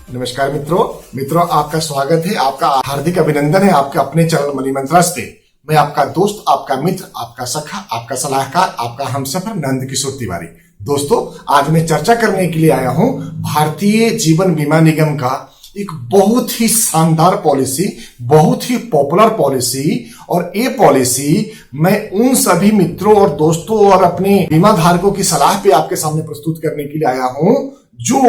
नमस्कार मित्रों आपका स्वागत है, आपका हार्दिक अभिनंदन है आपके अपने चैनल मनी मंत्रास पे। मैं आपका दोस्त, आपका मित्र, आपका सखा, आपका सलाहकार, आपका हमसफर नंद किशोर तिवारी। दोस्तों, आज मैं चर्चा करने के लिए आया हूं भारतीय जीवन बीमा निगम का एक बहुत ही शानदार पॉलिसी, बहुत ही पॉपुलर पॉलिसी। और ये पॉलिसी मैं उन सभी मित्रों और दोस्तों और अपने बीमा धारकों की सलाह पे आपके सामने प्रस्तुत करने के लिए आया हूं, जो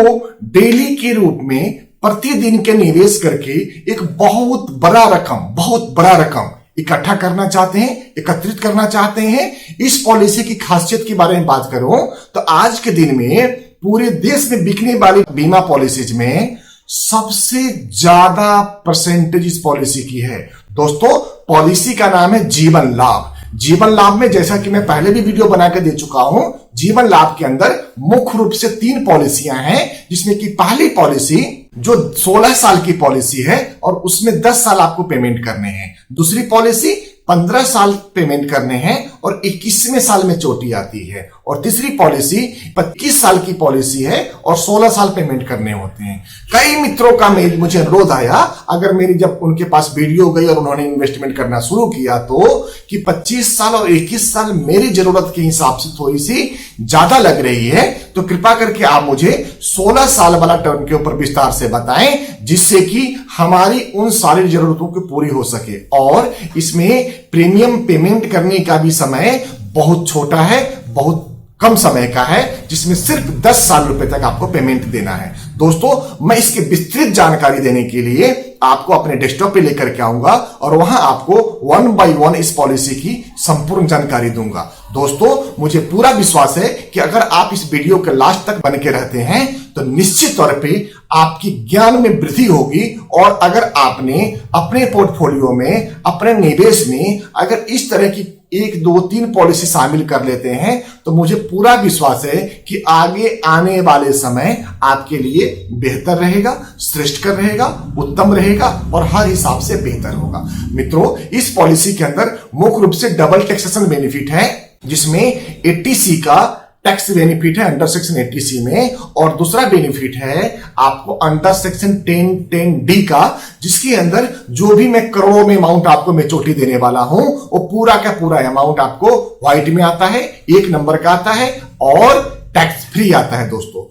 डेली के रूप में प्रतिदिन के निवेश करके एक बहुत बड़ा रकम इकट्ठा करना चाहते हैं, एकत्रित करना चाहते हैं। इस पॉलिसी की खासियत के बारे में बात करूं तो आज के दिन में पूरे देश में बिकने वाली बीमा पॉलिसीज में सबसे ज्यादा परसेंटेज इस पॉलिसी की है। दोस्तों, पॉलिसी का नाम है जीवन लाभ। जीवन लाभ में, जैसा कि मैं पहले भी वीडियो बनाकर दे चुका हूं, जीवन लाभ के अंदर मुख्य रूप से 3 पॉलिसियां हैं, जिसमें कि पहली पॉलिसी जो 16 साल की पॉलिसी है और उसमें 10 साल आपको पेमेंट करने हैं। दूसरी पॉलिसी 15 साल पेमेंट करने हैं और 21वें साल में चोटी आती है। और तीसरी पॉलिसी 25 साल की पॉलिसी है और 16 साल पेमेंट करने होते हैं। कई मित्रों का मुझे अनुरोध आया, अगर मेरी जब उनके पास वीडियो गई और उन्होंने इन्वेस्टमेंट करना शुरू किया तो कि 25 साल और 21 साल मेरी जरूरत के हिसाब से थोड़ी सी ज्यादा लग रही है, तो कृपा करके आप मुझे 16 साल वाला टर्म के ऊपर विस्तार से बताएं, जिससे कि हमारी उन सारी जरूरतों की पूरी हो सके। और इसमें प्रीमियम पेमेंट करने का भी समय बहुत छोटा है, बहुत कम समय का है, जिसमें सिर्फ 10 साल रुपए तक आपको पेमेंट देना है। दोस्तों, मैं इसकी विस्तृत जानकारी देने के लिए आपको अपने डेस्कटॉप पे लेकर के आऊंगा और वहां आपको 1 बाय 1 इस पॉलिसी की संपूर्ण जानकारी दूंगा। दोस्तों, मुझे पूरा विश्वास है कि अगर आप इस वीडियो के लास्ट तक बन के रहते हैं तो निश्चित तौर पे आपकी ज्ञान में वृद्धि होगी। और अगर आपने अपने पोर्टफोलियो में, अपने निवेश में अगर इस तरह की 1, 2, 3 पॉलिसी शामिल कर लेते हैं तो मुझे पूरा विश्वास है कि आगे आने वाले समय आपके लिए बेहतर रहेगा, श्रेष्ठकर रहेगा, उत्तम रहेगा और हर हिसाब से बेहतर होगा। मित्रों, इस पॉलिसी के अंदर मुख्य रूप से डबल टैक्सेशन बेनिफिट है, जिसमें 80C का टैक्स बेनिफिट है अंडर सेक्शन 80C में, और दूसरा बेनिफिट है आपको अंडर सेक्शन 10(10)(D) का, जिसके अंदर जो भी मैं करोड़ों में अमाउंट आपको मैं चोटी देने वाला हूं, वो पूरा का पूरा अमाउंट आपको व्हाइट में आता है, 1 नंबर का आता है और टैक्स फ्री आता है। दोस्तों,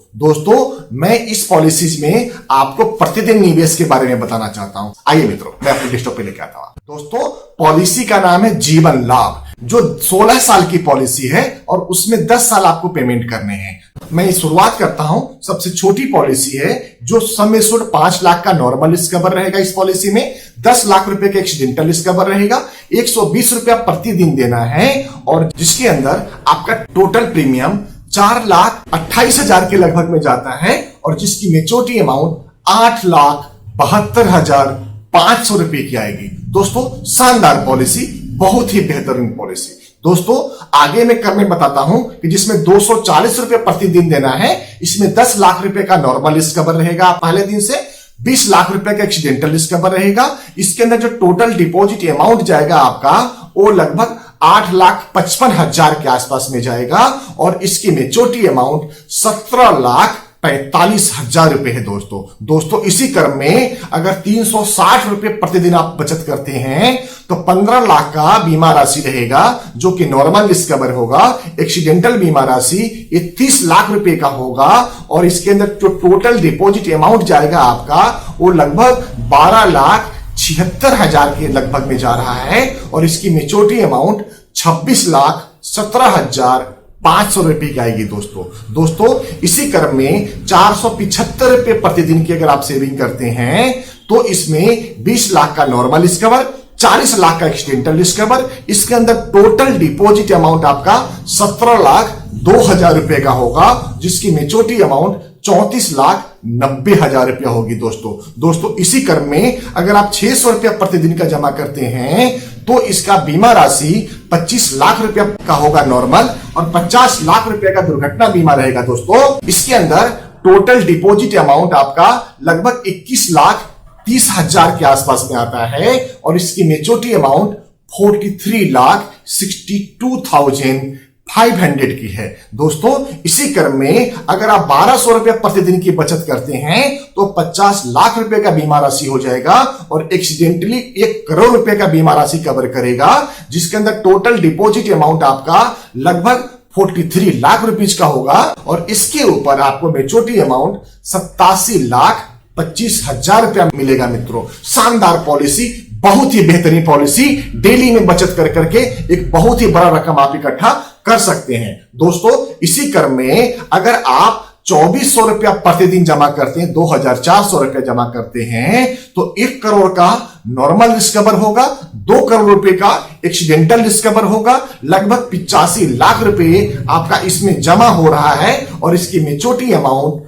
मैं इस पॉलिसीज में आपको प्रतिदिन निवेश के बारे में बताना चाहता हूं। आइए मित्रों, मैं अपने डेस्कटॉप पे लेके आता हूं। दोस्तों, पॉलिसी का नाम है जीवन लाभ, जो 16 साल की पॉलिसी है और उसमें 10 साल आपको पेमेंट करने हैं। मैं शुरुआत करता हूं, सबसे छोटी पॉलिसी है जो सम एश्योर्ड 5 लाख का नॉर्मल रिस्क कवर रहेगा। इस पॉलिसी में 10 लाख रुपए का एक्सीडेंटल रिस्क कवर रहेगा, 120 रुपया प्रतिदिन देना है, और जिसके अंदर आपका टोटल प्रीमियम 4,28,000 के लगभग में जाता है और जिसकी मेच्योरिटी अमाउंट 8,72,500 रुपए की आएगी। दोस्तों, शानदार पॉलिसी, बहुत ही बेहतरीन पॉलिसी। दोस्तों, आगे मैं बताता हूं कि जिसमें 240 रुपए प्रतिदिन देना है, इसमें 10 लाख रुपए का नॉर्मल रिस्क कवर रहेगा पहले दिन से, 20 लाख रुपए का एक्सीडेंटल रिस्क कवर रहेगा। इसके अंदर जो टोटल डिपॉजिट अमाउंट जाएगा आपका, वो लगभग 8,55,000 के आसपास में जाएगा और इसकी मेच्योरिटी अमाउंट 17,45,000 रुपए है। दोस्तों, इसी क्रम में अगर 360 रुपए प्रतिदिन आप बचत करते हैं तो 15 लाख का बीमा राशि रहेगा, जो कि नॉर्मल रिस्क कवर होगा। एक्सीडेंटल बीमा राशि 30 लाख रुपए का होगा और इसके अंदर जो टोटल डिपॉजिट अमाउंट जाएगा आपका, वो लगभग 12,76,000 के लगभग में जा रहा है और इसकी मेच्योरिटी अमाउंट 26,17,500 रुपए की आएगी। दोस्तों, इसी क्रम में 475 रुपए प्रतिदिन की अगर आप सेविंग करते हैं तो इसमें 20 लाख का नॉर्मल रिस्क कवर, 40 लाख का एक्सीडेंटल रिस्क कवर, इसके अंदर टोटल डिपॉजिट अमाउंट आपका 17,02,000 रुपए का होगा, जिसकी मेच्योरिटी अमाउंट 34,90,000 रुपया होगी। दोस्तों, इसी क्रम में अगर आप 600 रुपया प्रतिदिन का जमा करते हैं तो इसका बीमा राशि 25 लाख रुपया का होगा नॉर्मल और 50 लाख रुपया का दुर्घटना बीमा रहेगा। दोस्तों, इसके अंदर टोटल डिपॉजिट अमाउंट आपका लगभग 21,30,000 के आसपास में आता है और इसकी मेच्योरिटी अमाउंट 43,62,000 500 की है। दोस्तों इसी क्रम में अगर आप 1200 रुपया प्रतिदिन की बचत करते हैं तो 50 लाख रुपए का बीमा राशि हो जाएगा और एक्सीडेंटली 1 करोड़ रुपए का बीमा राशि कवर करेगा, जिसके अंदर टोटल डिपॉजिट अमाउंट आपका लगभग 43 लाख रुपीज का होगा और इसके ऊपर आपको मैच्योरिटी अमाउंट 87,25,000 रुपया मिलेगा। मित्रों शानदार पॉलिसी, बहुत ही बेहतरीन पॉलिसी, डेली में बचत कर करके एक बहुत ही बड़ा रकम आप इकट्ठा कर सकते हैं। दोस्तों इसी क्रम में अगर आप 2400 रुपया प्रतिदिन जमा करते हैं, 2400 रुपया जमा करते हैं तो 1 करोड़ का नॉर्मल रिस्क कवर होगा, 2 करोड़ रुपए का एक्सीडेंटल रिस्क कवर होगा, लगभग 85 लाख रुपए आपका इसमें जमा हो रहा है और इसकी मैच्योरिटी अमाउंट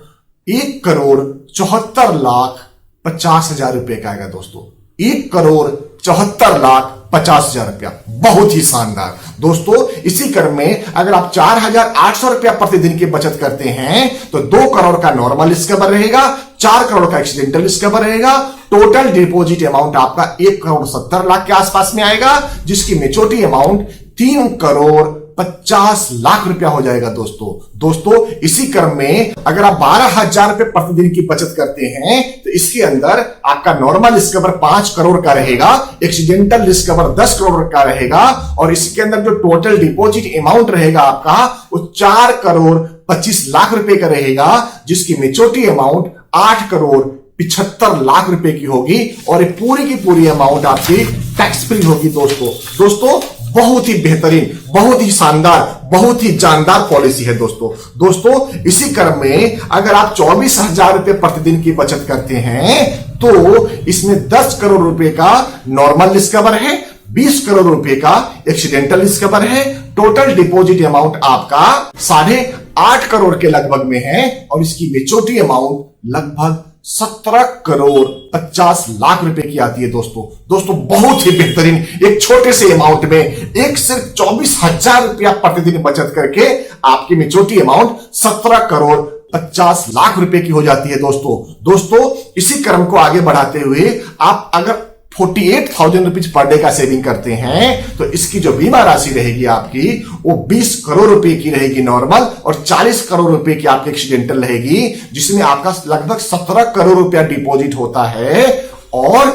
1,74,50,000 रुपए का आएगा। दोस्तों 1,74,50,000 रुपया, बहुत ही शानदार। दोस्तों इसी क्रम में अगर आप 4,800 रुपया प्रतिदिन की बचत करते हैं तो 2 करोड़ का नॉर्मल रिस्क कवर रहेगा, 4 करोड़ का एक्सीडेंटल रिस्क कवर रहेगा। टोटल डिपॉजिट अमाउंट आपका 1,70,00,000 के आसपास में आएगा, जिसकी मैच्योरिटी अमाउंट 3,50,00,000 रुपया हो जाएगा। दोस्तों इसी क्रम में अगर आप 12,000 रुपए प्रतिदिन की बचत करते हैं तो इसके अंदर आपका नॉर्मल रिस्क कवर 5 करोड़ का रहेगा, एक्सीडेंटल रिस्क कवर 10 करोड़ का रहेगा और इसके अंदर जो टोटल डिपॉजिट अमाउंट रहेगा आपका वो 4,25,00,000 रुपए का रहेगा, जिसकी मैच्योरिटी अमाउंट 8,75,00,000 रुपए की होगी और पूरी की पूरी अमाउंट आपकी टैक्स फ्री होगी। दोस्तों बहुत ही बेहतरीन, बहुत ही शानदार, बहुत ही जानदार पॉलिसी है। दोस्तों इसी क्रम में अगर आप 24,000 रुपए प्रतिदिन की बचत करते हैं तो इसमें 10 करोड़ रुपए का नॉर्मल रिस्क कवर है, 20 करोड़ रुपए का एक्सीडेंटल रिस्क कवर है। टोटल डिपॉजिट अमाउंट आपका 8.5 करोड़ के लगभग में है और इसकी मैच्योरिटी अमाउंट लगभग 17,50,00,000 रुपए की आती है। दोस्तों बहुत ही बेहतरीन, एक छोटे से अमाउंट में एक सिर्फ 24,000 रुपया प्रतिदिन बचत करके आपकी मैच्योरिटी अमाउंट 17,50,00,000 रुपए की हो जाती है। दोस्तों इसी क्रम को आगे बढ़ाते हुए आप अगर 48,000 रुपीज पर डे का सेविंग करते हैं तो इसकी जो बीमा राशि रहेगी आपकी वो 20 करोड़ रुपए की रहेगी नॉर्मल और 40 करोड़ रुपए की आपकी एक्सीडेंटल रहेगी, जिसमें आपका लगभग 17 करोड़ रुपया डिपॉजिट होता है और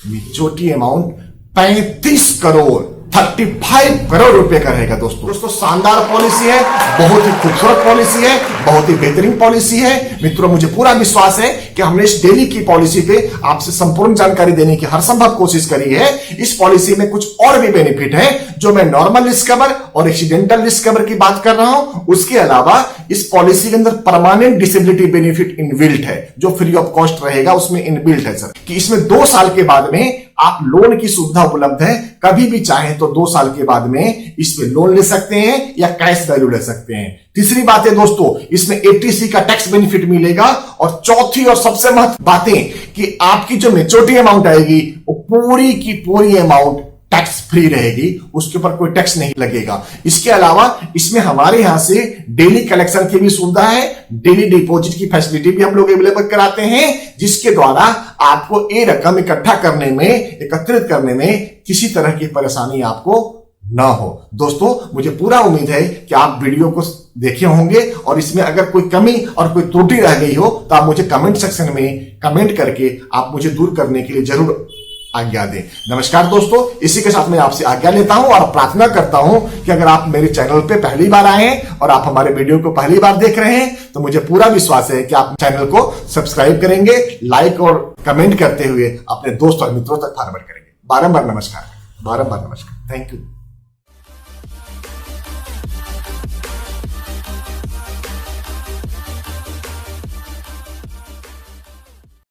मैच्योरिटी अमाउंट 35 करोड़ रुपए का रहेगा। दोस्तों शानदार पॉलिसी है, बहुत ही खूबसूरत पॉलिसी है, बहुत ही बेहतरीन पॉलिसी है। मित्रों मुझे पूरा विश्वास है कि हमने इस डेली की पॉलिसी पे आपसे संपूर्ण जानकारी देने की हर संभव कोशिश करी है। इस पॉलिसी में कुछ और भी बेनिफिट है जो मैं नॉर्मल रिस्क कवर और एक्सीडेंटल रिस्क कवर की बात कर रहा हूं। उसके अलावा इस पॉलिसी के अंदर परमानेंट डिसेबिलिटी बेनिफिट इनबिल्ट है जो फ्री ऑफ कॉस्ट रहेगा, उसमें इनबिल्ट है सर कि इसमें 2 साल के बाद में आप लोन की सुविधा उपलब्ध है, कभी भी चाहें तो 2 साल के बाद में इसमें लोन ले सकते हैं या कैश वैल्यू ले सकते हैं। तीसरी बात है दोस्तों इसमें 80C का टैक्स बेनिफिट मिलेगा और चौथी और सबसे महत्वपूर्ण बातें कि आपकी जो मैच्योरिटी अमाउंट आएगी वो पूरी की पूरी अमाउंट टैक्स फ्री रहेगी, उसके ऊपर कोई टैक्स नहीं लगेगा। इसके अलावा इसमें हमारे यहां से डेली कलेक्शन की भी सुविधा है, डेली डिपॉजिट की फैसिलिटी भी हम लोग अवेलेबल कराते हैं, जिसके द्वारा आपको ये रकम इकट्ठा करने में, एकत्रित करने में किसी तरह की परेशानी आपको ना हो। दोस्तों मुझे पूरा उम्मीद है कि आप वीडियो को देखे होंगे और इसमें अगर कोई कमी और कोई त्रुटि रह गई हो तो आप मुझे कमेंट सेक्शन में कमेंट करके आप मुझे दूर करने के लिए जरूर आज्ञा दें। नमस्कार दोस्तों, इसी के साथ मैं आपसे आज्ञा लेता हूं और प्रार्थना करता हूं कि अगर आप मेरे चैनल पे पहली बार आए हैं और आप हमारे वीडियो को पहली बार देख रहे हैं तो मुझे पूरा विश्वास है कि आप चैनल को सब्सक्राइब करेंगे, लाइक और कमेंट करते हुए अपने दोस्त और मित्रों तक फॉरवर्ड करेंगे। बारंबार नमस्कार, थैंक यू।